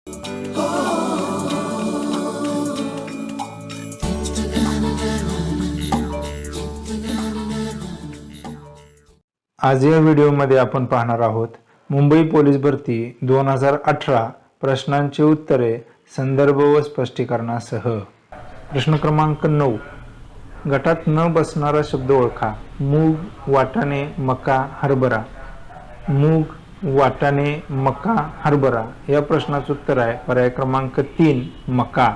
आज या व्हिडिओमध्ये आपण पाहणार आहोत मुंबई पोलीस भरती 2018 प्रश्नांची उत्तरे संदर्भ व स्पष्टीकरणासह। प्रश्न क्रमांक 9, गटात न बसणारा शब्द ओळखा। मूग, वाटाणे, मका, हरभरा। मूग, वाटाणे, मका, हरभरा या प्रश्नाचं उत्तर आहे पर्याय क्रमांक 3 मका।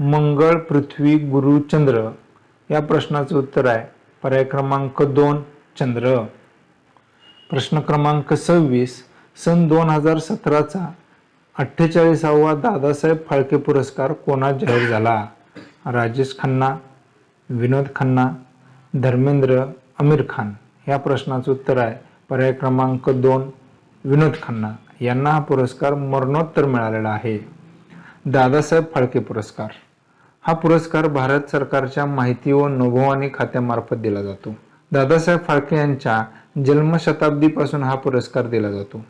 मंगळ, पृथ्वी, गुरु, चंद्र या प्रश्नाचं उत्तर आहे पर्याय क्रमांक 2 चंद्र। प्रश्न क्रमांक 26, सन 2017चा 48वा दादासाहेब फाळके पुरस्कार कोणास जाहीर झाला? राजेश खन्ना, विनोद खन्ना, धर्मेंद्र, आमिर खान या प्रश्नाचं उत्तर आहे पर्याय क्रमांक 2 विनोद खन्ना यांना हा पुरस्कार मरणोत्तर मिळालेला आहे। दादासाहेब फाळके पुरस्कार हा पुरस्कार भारत सरकारच्या माहिती व नभोवाणी खात्यामार्फत दिला जातो। दादासाहेब फाळके यांच्या जन्मशताब्दीपासून हा पुरस्कार दिला जातो।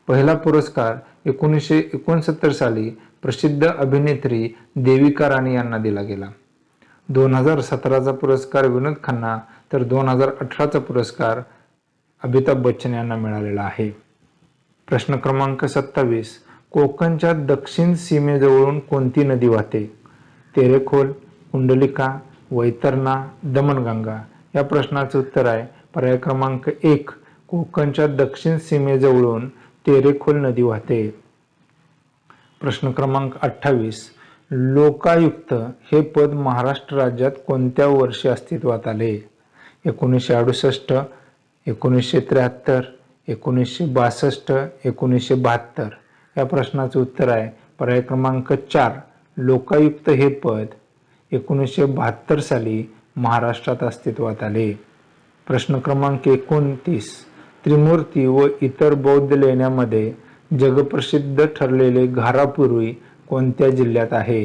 पहिला पुरस्कार 1969 साली प्रसिद्ध अभिनेत्री देविका राणी यांना दिला गेला। 2017चा पुरस्कार विनोद खन्ना तर 2018चा पुरस्कार अमिताभ बच्चन यांना मिळालेला आहे। प्रश्न क्रमांक 27, कोकणच्या दक्षिण सीमेजवळून कोणती नदी वाहते? तेरेखोल, कुंडलिका, वैतरणा, दमणगंगा या प्रश्नाचं उत्तर आहे पर्याय क्रमांक 1 कोकणच्या दक्षिण सीमेजवळून तेरेखोल नदी वाहते। प्रश्न क्रमांक 28, लोकायुक्त हे पद महाराष्ट्र राज्यात कोणत्या वर्षी अस्तित्वात आले? 1968, 1973, 1962, 1972 या प्रश्नाचं उत्तर आहे पर्याय क्रमांक 4 लोकायुक्त हे पद 1972 साली महाराष्ट्रात अस्तित्वात आले। प्रश्न क्रमांक 29, त्रिमूर्ती व इतर बौद्ध लेण्यांमध्ये जगप्रसिद्ध ठरलेले घारापुरी कोणत्या जिल्ह्यात आहे?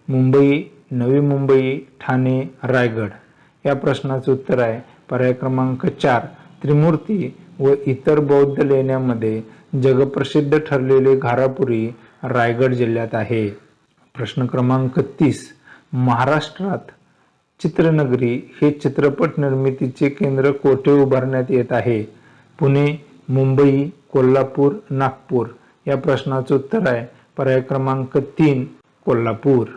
मुंबई, नवी मुंबई, ठाणे, रायगड या प्रश्नाचं उत्तर आहे पर्याय क्रमांक 4 त्रिमूर्ती व इतर बौद्ध लेण्यांमध्ये जगप्रसिद्ध ठरलेले घारापुरी रायगड जिल्ह्यात आहे। प्रश्न क्रमांक 30, महाराष्ट्रात चित्रनगरी हे चित्रपट निर्मितीचे केंद्र कोठे उभारण्यात येत आहे? पुणे, मुंबई, कोल्हापूर, नागपूर या प्रश्नाचं उत्तर आहे पर्याय क्रमांक 3 कोल्हापूर।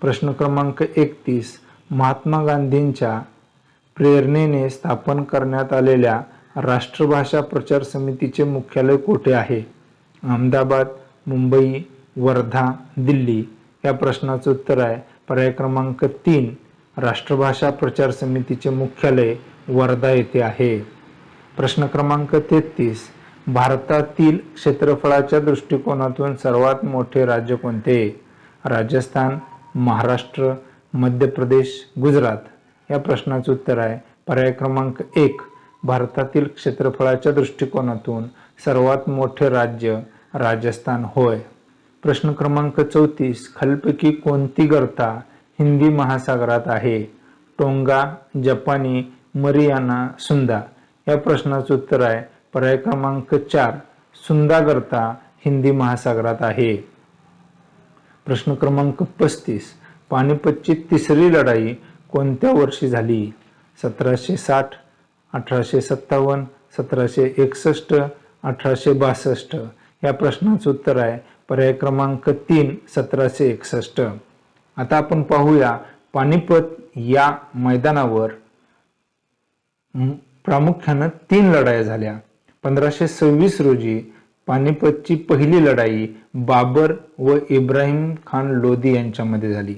प्रश्न क्रमांक 31, महात्मा गांधींच्या प्रेरणेने स्थापन करण्यात आलेल्या राष्ट्रभाषा प्रचार समितीचे मुख्यालय कोठे आहे? अहमदाबाद, मुंबई, वर्धा, दिल्ली या प्रश्नाचं उत्तर आहे पर्याय क्रमांक 3 राष्ट्रभाषा प्रचार समितीचे मुख्यालय वर्धा येथे आहे। प्रश्न क्रमांक 33, भारतातील क्षेत्रफळाच्या दृष्टिकोनातून सर्वात मोठे राज्य कोणते? राजस्थान, महाराष्ट्र, मध्य प्रदेश, गुजरात या प्रश्नाचं उत्तर आहे पर्याय क्रमांक 1 भारतातील क्षेत्रफळाच्या दृष्टिकोनातून सर्वात मोठे राज्य राजस्थान होय। प्रश्न क्रमांक 34, खालीलपैकी कोणती गर्ता हिंदी महासागरात आहे? टोंगा, जपानी, मरियाना, सुंदा या प्रश्नाचं उत्तर आहे पर्याय क्रमांक 4 सुंदा गर्ता हिंदी महासागरात आहे। प्रश्न क्रमांक 35, पानिपतची तिसरी लढाई कोणत्या वर्षी झाली? 1760, 1857, 1761, 1862 या प्रश्नाचं उत्तर आहे पर्याय क्रमांक 3 1761। आता आपण पाहूया पानिपत या मैदानावर प्रामुख्याने 3 लढाया झाल्या। 1526 रोजी पानिपतची पहिली लढाई बाबर व इब्राहिम खान लोधी यांच्यामध्ये झाली।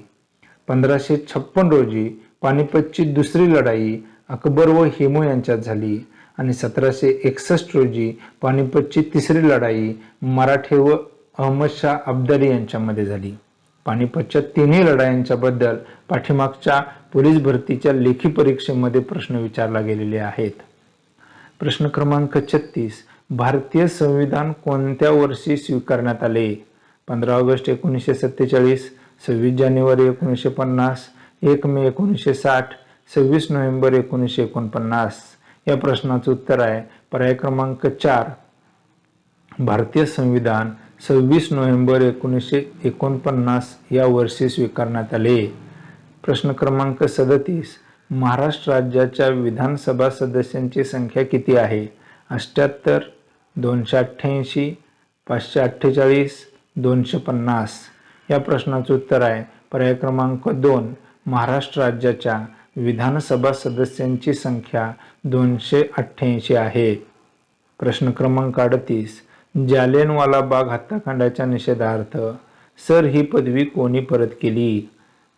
1556 रोजी पानिपतची दुसरी लढाई अकबर व हेमू यांच्यात झाली आणि 1761 रोजी पानिपतची तिसरी लढाई मराठे व अहमदशाह अब्दाली यांच्यामध्ये झाली। पानिपतच्या तिन्ही लढायांच्या बद्दल पाठीमागच्या पोलीस भरतीच्या लेखी परीक्षेमध्ये प्रश्न विचारला गेलेले आहेत। प्रश्न क्रमांक 36, भारतीय संविधान कोणत्या वर्षी स्वीकारण्यात आले? 15 ऑगस्ट 1947, 26 जानेवारी 1950, 1 मे 1960, 26 नोव्हेंबर 1949 या प्रश्नाचं उत्तर आहे पर्याय क्रमांक 4 भारतीय संविधान 26 नोव्हेंबर 1949 या वर्षी स्वीकारण्यात आले. प्रश्न क्रमांक 37. महाराष्ट्र राज्याच्या विधानसभा सदस्यांची संख्या किती आहे? 78, 288, 548, 250. या प्रश्नाचं उत्तर आहे पर्याय क्रमांक 2. महाराष्ट्र राज्याच्या विधानसभा सदस्यांची संख्या 288 आहे. प्रश्न क्रमांक 38. जालियनवाला बाग हत्याकांडाच्या निषेधार्थ सर ही पदवी कोणी परत केली?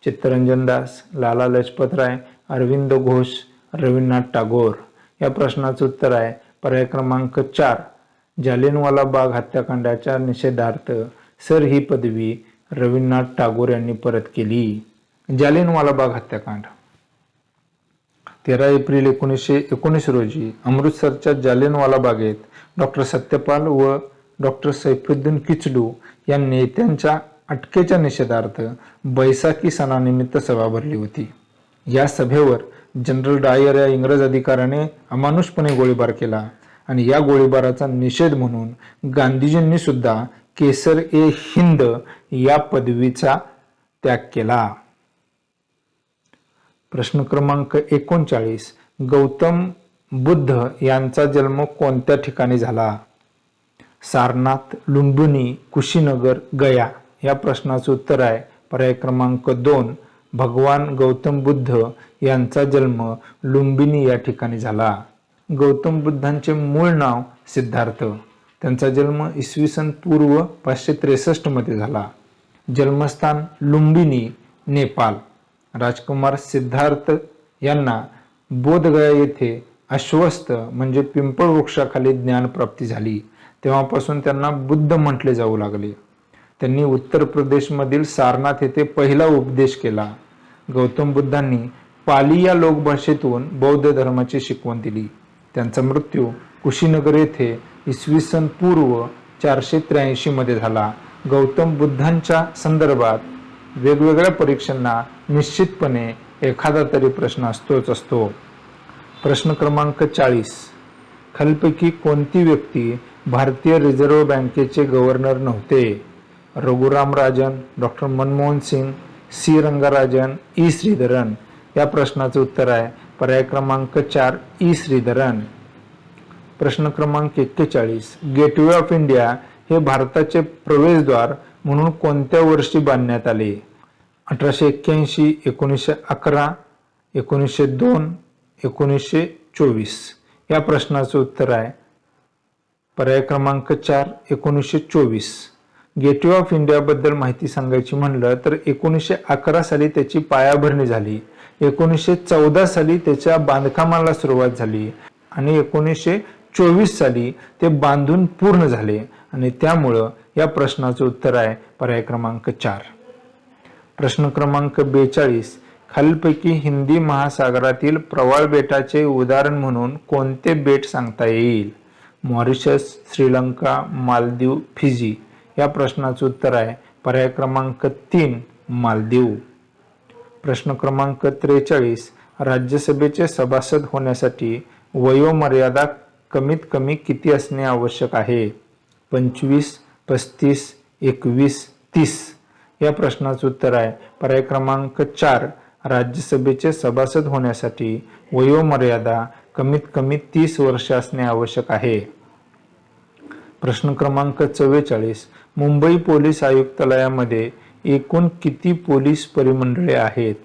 चित्तरंजन दास, लाला लजपत राय, अरविंद घोष, रवींद्रनाथ टागोर. या प्रश्नाचं उत्तर आहे पर्याय क्रमांक 4. जालियनवाला बाग हत्याकांडाच्या निषेधार्थ सर ही पदवी रवींद्रनाथ टागोर यांनी परत केली. जालियनवाला बाग हत्याकांड 13 एप्रिल 1919 रोजी अमृतसरच्या जालियनवाला बागेत डॉक्टर सत्यपाल व डॉक्टर सैफुद्दीन किचलू या नेत्यांच्या अटकेच्या निषेधार्थ बैसाखी सणानिमित्त सभा भरली होती. या सभेवर जनरल डायर या इंग्रज अधिकाऱ्याने अमानुषपणे गोळीबार केला आणि या गोळीबाराचा निषेध म्हणून गांधीजींनी सुद्धा केसर ए हिंद या पदवीचा त्याग केला. प्रश्न क्रमांक 39. गौतम बुद्ध यांचा जन्म कोणत्या ठिकाणी झाला? सारनाथ, लुंबिनी, कुशीनगर, गया. या प्रश्नाचं उत्तर आहे पर्याय क्रमांक 2. भगवान गौतम बुद्ध यांचा जन्म लुंबिनी या ठिकाणी झाला. गौतम बुद्धांचे मूळ नाव सिद्धार्थ. त्यांचा जन्म इसवी पूर्व 563 मध्ये झाला. जन्मस्थान लुंबिनी, नेपाळ. राजकुमार सिद्धार्थ यांना बोधगया येथे अश्वस्थ म्हणजे पिंपळ वृक्षाखाली ज्ञान प्राप्ती झाली. तेव्हापासून त्यांना बुद्ध म्हटले जाऊ लागले. त्यांनी उत्तर प्रदेशमधील सारनाथ येथे पहिला उपदेश केला. गौतम बुद्धांनी पाली या लोकभाषेतून बौद्ध धर्माची शिकवण दिली. त्यांचा मृत्यू कुशीनगर येथे इसवी पूर्व 483 मध्ये झाला. गौतम बुद्धांच्या संदर्भात वेगवेगळ्या परीक्षांना निश्चितपणे एखादा तरी प्रश्न असतो. प्रश्न क्रमांक 40. खालीलपैकी कोणती व्यक्ती भारतीय रिझर्व्ह बँकेचे गव्हर्नर नव्हते? Raghuram Rajan, doctor Manmohan Singh, C Rangarajan, E Sreedharan. या प्रश्नाचं उत्तर आहे पर्याय क्रमांक 4. ई श्रीधरन. प्रश्न क्रमांक 41. गेटवे ऑफ इंडिया हे भारताचे प्रवेशद्वार म्हणून कोणत्या वर्षी बांधण्यात आले? 1881, 1911, 1902, 1924. या प्रश्नाचं उत्तर आहे पर्याय क्रमांक 4. 1924. गेटवे ऑफ इंडिया बद्दल माहिती सांगायची म्हणलं तर 1911 साली त्याची पायाभरणी झाली. 1914 साली त्याच्या बांधकामाला सुरुवात झाली आणि 1924 साली ते बांधून पूर्ण झाले आणि त्यामुळं या प्रश्नाचं उत्तर आहे पर्याय क्रमांक 4. प्रश्न क्रमांक 42. खालीलपैकी हिंदी महासागरातील प्रवाळ बेटाचे उदाहरण म्हणून कोणते बेट सांगता येईल? Mauritius, Sri Lanka, Maldives, Fiji. या प्रश्नाचं उत्तर आहे पर्याय क्रमांक 3. मालदीव. प्रश्न क्रमांक 43. राज्यसभेचे सभासद होण्यासाठी वयोमर्यादा कमीत कमी किती असणे आवश्यक आहे? 25, 35, 21, 30. या प्रश्नाचं उत्तर आहे पर्याय क्रमांक 4. राज्यसभेचे सभासद होण्यासाठी वयोमर्यादा कमीत कमी 30 वर्ष असणे आवश्यक आहे. प्रश्न क्रमांक 44. मुंबई पोलीस आयुक्तालयामध्ये एकूण किती पोलीस परिमंडळे आहेत?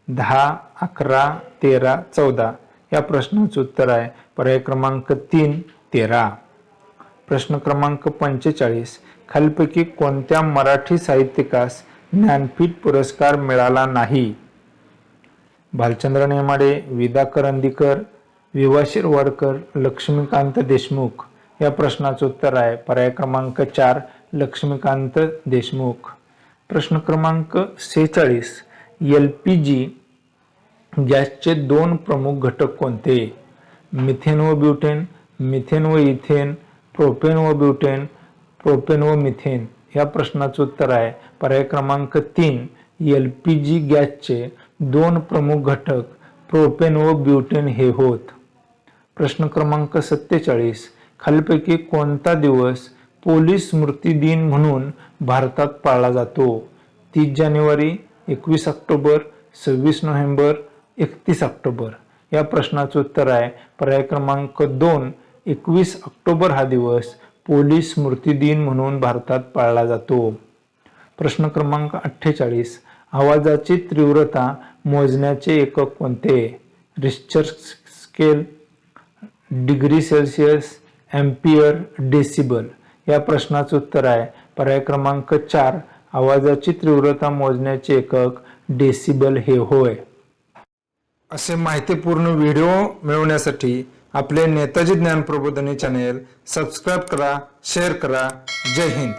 10, 11, 13, 14. या प्रश्नाचं उत्तर आहे पर्याय क्रमांक 3. 13. प्रश्न क्रमांक 45. खालीलपैकी कोणत्या मराठी साहित्यिकास ज्ञानपीठ पुरस्कार मिळाला नाही? भालचंद्र नेमाडे, विदा करंदीकर, विवा शिरवाडकर, लक्ष्मीकांत देशमुख. या प्रश्नाचं उत्तर आहे पर्याय क्रमांक 4. लक्ष्मीकांत देशमुख. प्रश्न क्रमांक 46. LPG गॅसचे 2 प्रमुख घटक कोणते? मिथेन व ब्युटेन, मिथेन व इथेन, प्रोपेन व ब्युटेन, प्रोपेन व मिथेन. या प्रश्नाचं उत्तर आहे पर्याय क्रमांक 3. LPG गॅसचे 2 प्रमुख घटक प्रोपेन व ब्युटेन हे होत. प्रश्न क्रमांक 47. खालीलपैकी कोणता दिवस पोलीस स्मृती दिन म्हणून भारतात पाळला जातो? 30 जानेवारी, 21 ऑक्टोबर, 26 नोव्हेंबर, 31 ऑक्टोबर. या प्रश्नाचं उत्तर आहे पर्याय क्रमांक 2, 21 ऑक्टोबर हा दिवस पोलीस स्मृती दिन म्हणून भारतात पाळला जातो. प्रश्न क्रमांक 48. आवाजाची तीव्रता मोजण्याचे एकक कोणते? Richter scale, degree Celsius, ampere, decibel. या प्रश्नाचं उत्तर आहे पर्याय क्रमांक 4, आवाजाची तीव्रता मोजण्याचे एकक डेसिबल हे होय. असे माहितीपूर्ण व्हिडिओ मिळवण्यासाठी आपले नेताजी ज्ञान प्रबोधिनी चॅनेल सबस्क्राईब करा, शेअर करा. जय हिंद.